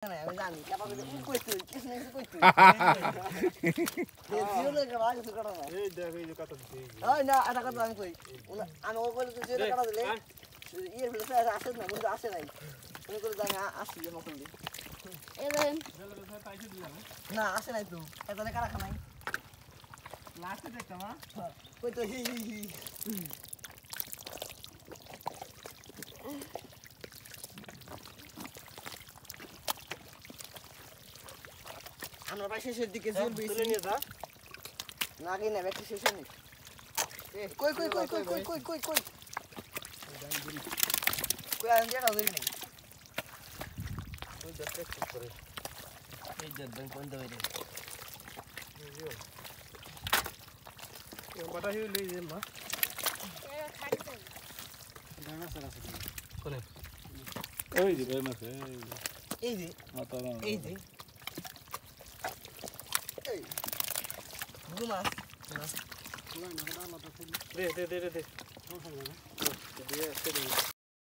আমি জানি কই তুই কিছু না কিছু কই তুই জিরো লেখা ভাই কিছু কাটা না এই দেখ এই যে কাটা দিতে ওই না এটা কথা আমি কই আমি ও বলে তুই জিরো কাটা দিলে ইয়ে ফেলে আসে না বন্ধু আসে নাই তুমি করে জানি আসি যে মকল দি এলেন না আসে নাই তো তাহলে কারা খানাই লাস্টে দেখতাম কই তো হি হি হি আমরা প্রায় শেষের দিকে জল বেশি নিয়ে যা না কি নেবে একটু শেষে নি কই কই কই কই কই কই কই কই কই আমি দেখা ধরি নাই ওই দেখতে ঠিক করে এই যে ব্যাংক বন্ধ হয়ে গেছে বাটা হিউ লই যে মা খাইতে ডাঙা সারা আছে কোনে ওই যে বের মাছ এই যে মাথা এই যে এই গুমাস দে দে দে দে দে